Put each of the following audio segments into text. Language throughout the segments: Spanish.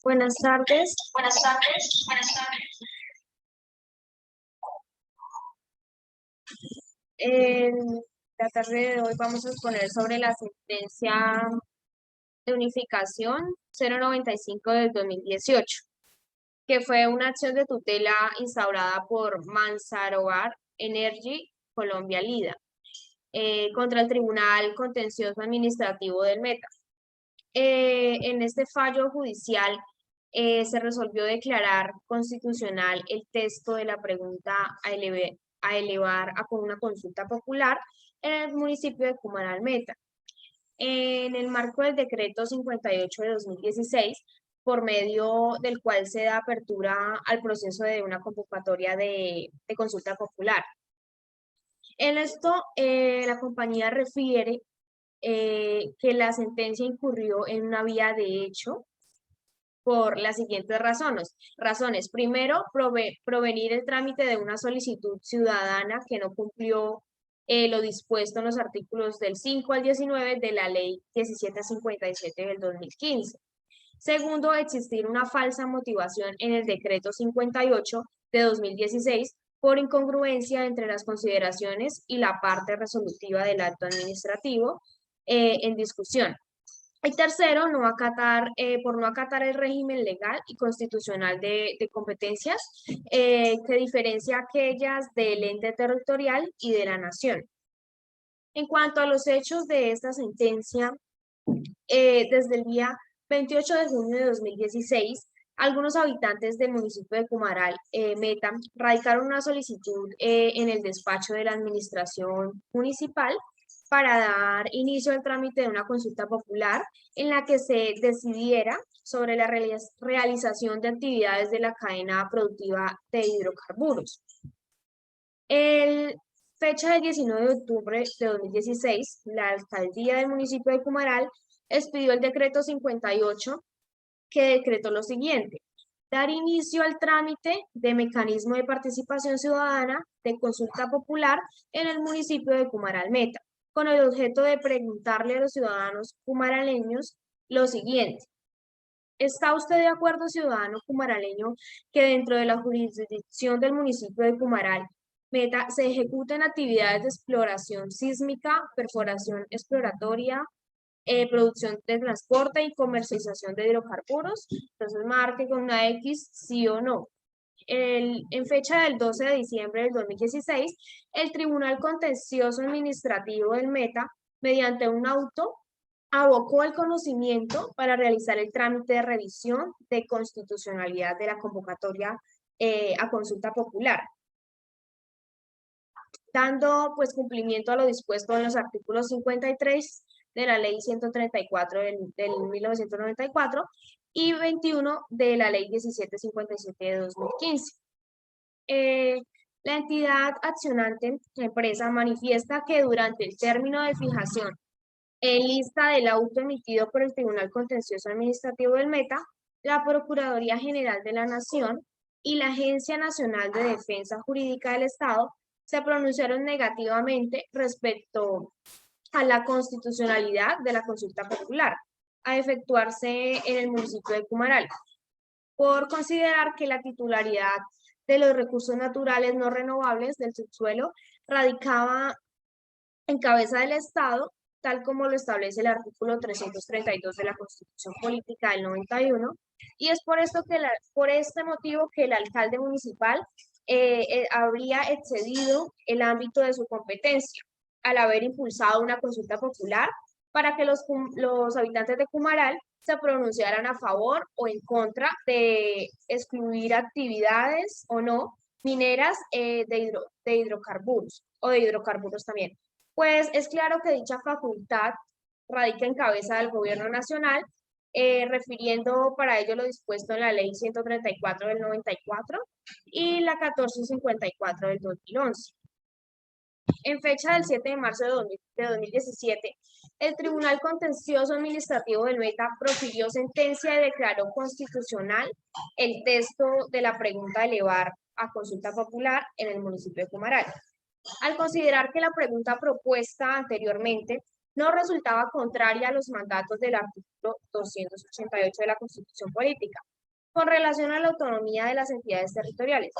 Buenas tardes. Buenas tardes. Buenas tardes. En la tarde de hoy vamos a exponer sobre la sentencia de unificación 095 del 2018, que fue una acción de tutela instaurada por Manzaroar Energy Colombia Lida contra el Tribunal Contencioso Administrativo del Meta. En este fallo judicial se resolvió declarar constitucional el texto de la pregunta a elevar a con una consulta popular en el municipio de Cumaral Meta. En el marco del decreto 58 de 2016, por medio del cual se da apertura al proceso de una convocatoria de consulta popular. En esto, la compañía refiere que la sentencia incurrió en una vía de hecho por las siguientes razones. Primero, provenir el trámite de una solicitud ciudadana que no cumplió lo dispuesto en los artículos del 5 al 19 de la Ley 1757 del 2015. Segundo, existir una falsa motivación en el decreto 58 de 2016 por incongruencia entre las consideraciones y la parte resolutiva del acto administrativo en discusión. Y tercero, por no acatar el régimen legal y constitucional de competencias que diferencia aquellas del ente territorial y de la nación. En cuanto a los hechos de esta sentencia, desde el día 28 de junio de 2016, algunos habitantes del municipio de Cumaral, Meta, radicaron una solicitud en el despacho de la administración municipal para dar inicio al trámite de una consulta popular en la que se decidiera sobre la realización de actividades de la cadena productiva de hidrocarburos. El fecha del 19 de octubre de 2016, la alcaldía del municipio de Cumaral expidió el decreto 58 que decretó lo siguiente: dar inicio al trámite de mecanismo de participación ciudadana de consulta popular en el municipio de Cumaral Meta, con el objeto de preguntarle a los ciudadanos cumaraleños lo siguiente: ¿está usted de acuerdo, ciudadano cumaraleño, que dentro de la jurisdicción del municipio de Cumaral Meta se ejecuten actividades de exploración sísmica, perforación exploratoria, producción de transporte y comercialización de hidrocarburos? Entonces marque con una X sí o no. En fecha del 12 de diciembre del 2016, el Tribunal Contencioso Administrativo del Meta, mediante un auto, abocó el conocimiento para realizar el trámite de revisión de constitucionalidad de la convocatoria a consulta popular, dando pues cumplimiento a lo dispuesto en los artículos 53 de la Ley 134 del 1994 y 21 de la Ley 1757 de 2015. La entidad accionante, la empresa, manifiesta que durante el término de fijación en lista del auto emitido por el Tribunal Contencioso Administrativo del Meta, la Procuraduría General de la Nación y la Agencia Nacional de Defensa Jurídica del Estado se pronunciaron negativamente respecto a la constitucionalidad de la consulta popular a efectuarse en el municipio de Cumaral, por considerar que la titularidad de los recursos naturales no renovables del subsuelo radicaba en cabeza del Estado, tal como lo establece el artículo 332 de la Constitución Política del 91, y es por este motivo que el alcalde municipal habría excedido el ámbito de su competencia al haber impulsado una consulta popular para que los habitantes de Cumaral se pronunciaran a favor o en contra de excluir actividades o no mineras de hidrocarburos o de hidrocarburos también. Pues es claro que dicha facultad radica en cabeza del gobierno nacional, refiriendo para ello lo dispuesto en la Ley 134 del 94 y la 1454 del 2011. En fecha del 7 de marzo de 2017, el Tribunal Contencioso Administrativo del Meta profirió sentencia y declaró constitucional el texto de la pregunta a elevar a consulta popular en el municipio de Cumaral, al considerar que la pregunta propuesta anteriormente no resultaba contraria a los mandatos del artículo 288 de la Constitución Política, con relación a la autonomía de las entidades territoriales.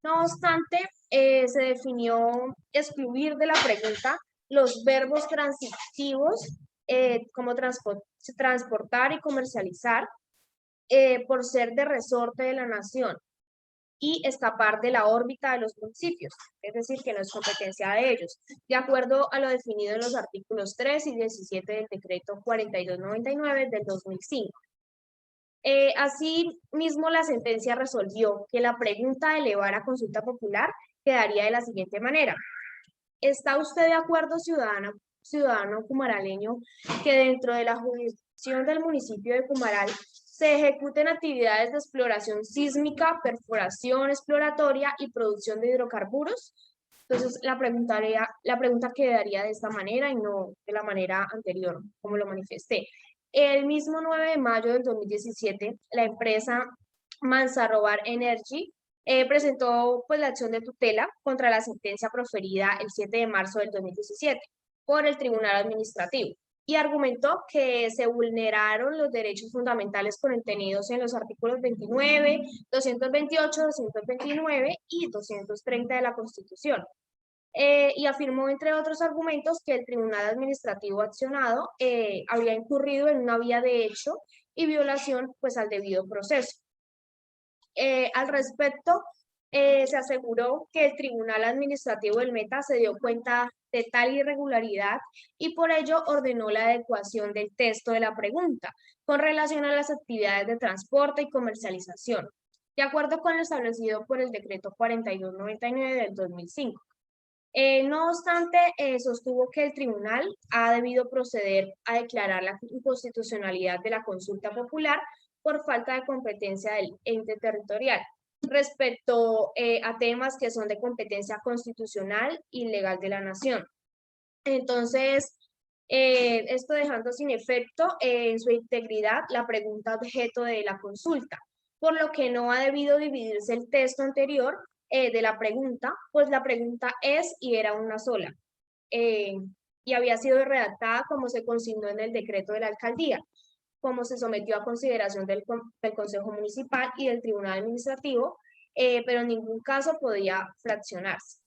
No obstante, se definió excluir de la pregunta los verbos transitivos como transportar y comercializar por ser de resorte de la nación y escapar de la órbita de los municipios, es decir, que no es competencia de ellos, de acuerdo a lo definido en los artículos 3 y 17 del decreto 4299 del 2005. Asimismo, la sentencia resolvió que la pregunta de elevar a consulta popular quedaría de la siguiente manera. ¿Está usted de acuerdo, ciudadano cumaraleño, que dentro de la jurisdicción del municipio de Cumaral se ejecuten actividades de exploración sísmica, perforación exploratoria y producción de hidrocarburos? Entonces, la pregunta quedaría de esta manera y no de la manera anterior, como lo manifesté. El mismo 9 de mayo del 2017, la empresa Manzarobar Energy presentó pues, la acción de tutela contra la sentencia proferida el 7 de marzo del 2017 por el Tribunal Administrativo y argumentó que se vulneraron los derechos fundamentales contenidos en los artículos 29, 228, 229 y 230 de la Constitución. Y afirmó, entre otros argumentos, que el Tribunal Administrativo accionado había incurrido en una vía de hecho y violación pues, al debido proceso. Al respecto, se aseguró que el Tribunal Administrativo del Meta se dio cuenta de tal irregularidad y por ello ordenó la adecuación del texto de la pregunta con relación a las actividades de transporte y comercialización, de acuerdo con lo establecido por el decreto 4299 del 2005. No obstante, sostuvo que el tribunal ha debido proceder a declarar la inconstitucionalidad de la consulta popular por falta de competencia del ente territorial respecto a temas que son de competencia constitucional y legal de la nación. Entonces, esto dejando sin efecto en su integridad la pregunta objeto de la consulta, por lo que no ha debido dividirse el texto anterior de la pregunta, pues la pregunta es y era una sola, eh, y había sido redactada como se consignó en el decreto de la alcaldía, como se sometió a consideración del Consejo Municipal y del Tribunal Administrativo, pero en ningún caso podía fraccionarse.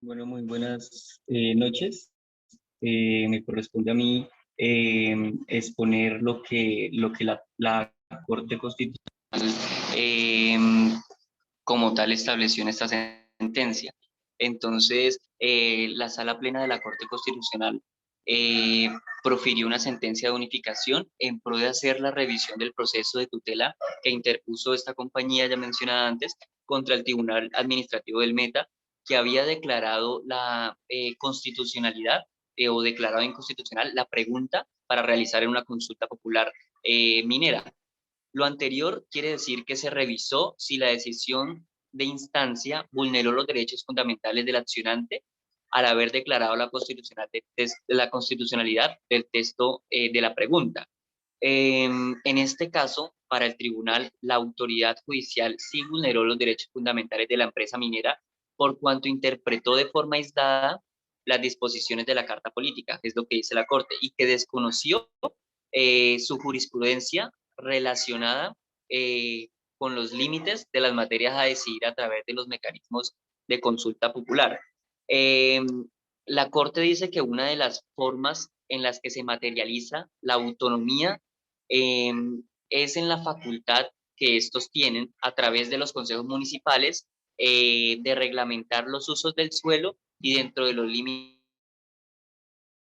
Bueno, muy buenas noches. Me corresponde a mí exponer lo que la Corte Constitucional eh, como tal estableció en esta sentencia. Entonces, la Sala Plena de la Corte Constitucional profirió una sentencia de unificación en pro de hacer la revisión del proceso de tutela que interpuso esta compañía ya mencionada antes contra el Tribunal Administrativo del Meta, que había declarado la constitucionalidad o declarado inconstitucional la pregunta para realizar en una consulta popular minera. Lo anterior quiere decir que se revisó si la decisión de instancia vulneró los derechos fundamentales del accionante al haber declarado la constitucionalidad del texto de la pregunta. En este caso, para el tribunal, la autoridad judicial sí vulneró los derechos fundamentales de la empresa minera por cuanto interpretó de forma aislada las disposiciones de la Carta Política, es lo que dice la Corte, y que desconoció su jurisprudencia relacionada con los límites de las materias a decidir a través de los mecanismos de consulta popular. La Corte dice que una de las formas en las que se materializa la autonomía es en la facultad que estos tienen a través de los consejos municipales de reglamentar los usos del suelo y dentro de los límites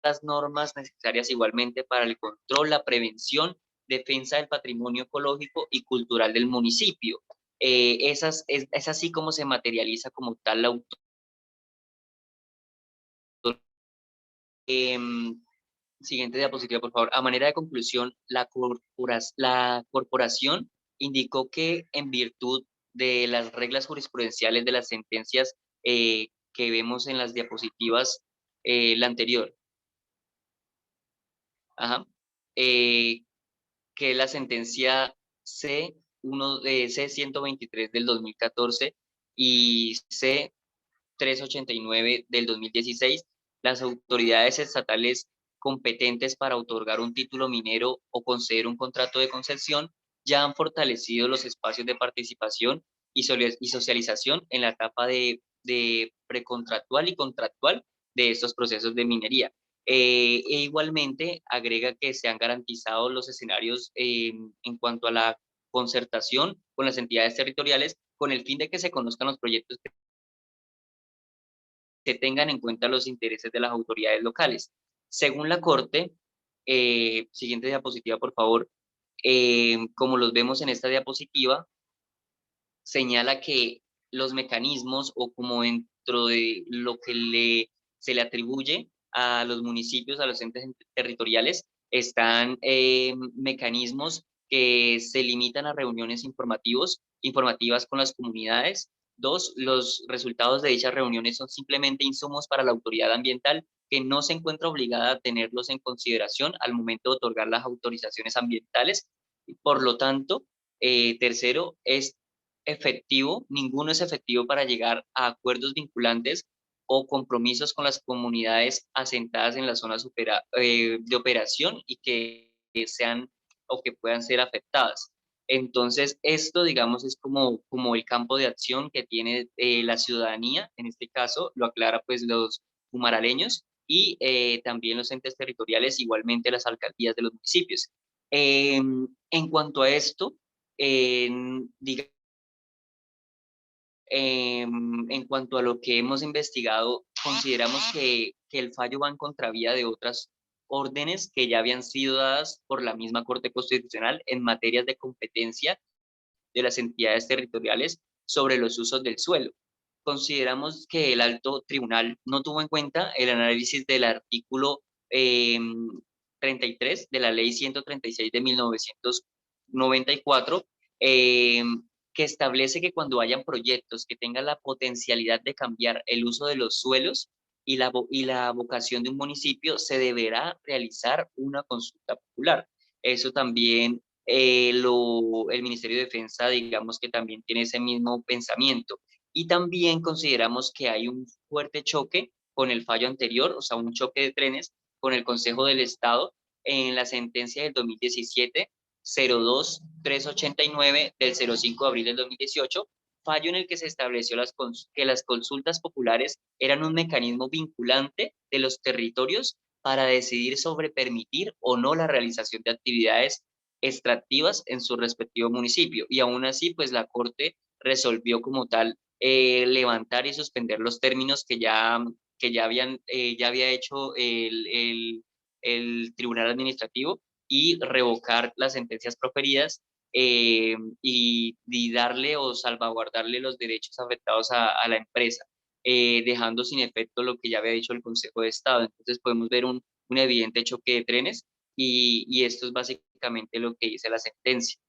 las normas necesarias igualmente para el control, la prevención, defensa del patrimonio ecológico y cultural del municipio. Es así como se materializa como tal la autonomía. Siguiente diapositiva, por favor. A manera de conclusión, la corporación indicó que en virtud de las reglas jurisprudenciales de las sentencias que vemos en las diapositivas, la anterior, que la sentencia C C-123 del 2014 y C-389 del 2016, las autoridades estatales competentes para otorgar un título minero o conceder un contrato de concesión ya han fortalecido los espacios de participación y socialización en la etapa de precontractual y contractual de estos procesos de minería. E igualmente agrega que se han garantizado los escenarios en cuanto a la concertación con las entidades territoriales con el fin de que se conozcan los proyectos que se tengan en cuenta los intereses de las autoridades locales. Según la Corte, siguiente diapositiva, por favor, como los vemos en esta diapositiva, señala que los mecanismos o como dentro de lo que se le atribuye a los municipios, a los entes territoriales, están mecanismos que se limitan a reuniones informativas con las comunidades. Dos, los resultados de dichas reuniones son simplemente insumos para la autoridad ambiental que no se encuentra obligada a tenerlos en consideración al momento de otorgar las autorizaciones ambientales. Por lo tanto, tercero, ninguno es efectivo para llegar a acuerdos vinculantes o compromisos con las comunidades asentadas en las zonas de operación y que sean o que puedan ser afectadas. Entonces, esto, digamos, es como el campo de acción que tiene la ciudadanía, en este caso, lo aclara pues los humaraleños y también los entes territoriales, igualmente las alcaldías de los municipios. En cuanto a esto, digamos, en cuanto a lo que hemos investigado, consideramos que el fallo va en contravía de otras órdenes que ya habían sido dadas por la misma Corte Constitucional en materias de competencia de las entidades territoriales sobre los usos del suelo. Consideramos que el alto tribunal no tuvo en cuenta el análisis del artículo 33 de la ley 136 de 1994, que establece que cuando hayan proyectos que tengan la potencialidad de cambiar el uso de los suelos y la vocación de un municipio, se deberá realizar una consulta popular. Eso también el Ministerio de Defensa, digamos que también tiene ese mismo pensamiento. Y también consideramos que hay un fuerte choque con el fallo anterior, o sea, un choque de trenes con el Consejo del Estado en la sentencia del 2017, 02389 del 05 de abril del 2018, fallo en el que se estableció que las consultas populares eran un mecanismo vinculante de los territorios para decidir sobre permitir o no la realización de actividades extractivas en su respectivo municipio. Y aún así, pues la Corte resolvió como tal levantar y suspender los términos que ya había hecho el Tribunal Administrativo y revocar las sentencias proferidas y darle o salvaguardarle los derechos afectados a la empresa, dejando sin efecto lo que ya había dicho el Consejo de Estado. Entonces podemos ver un evidente choque de trenes y esto es básicamente lo que dice la sentencia.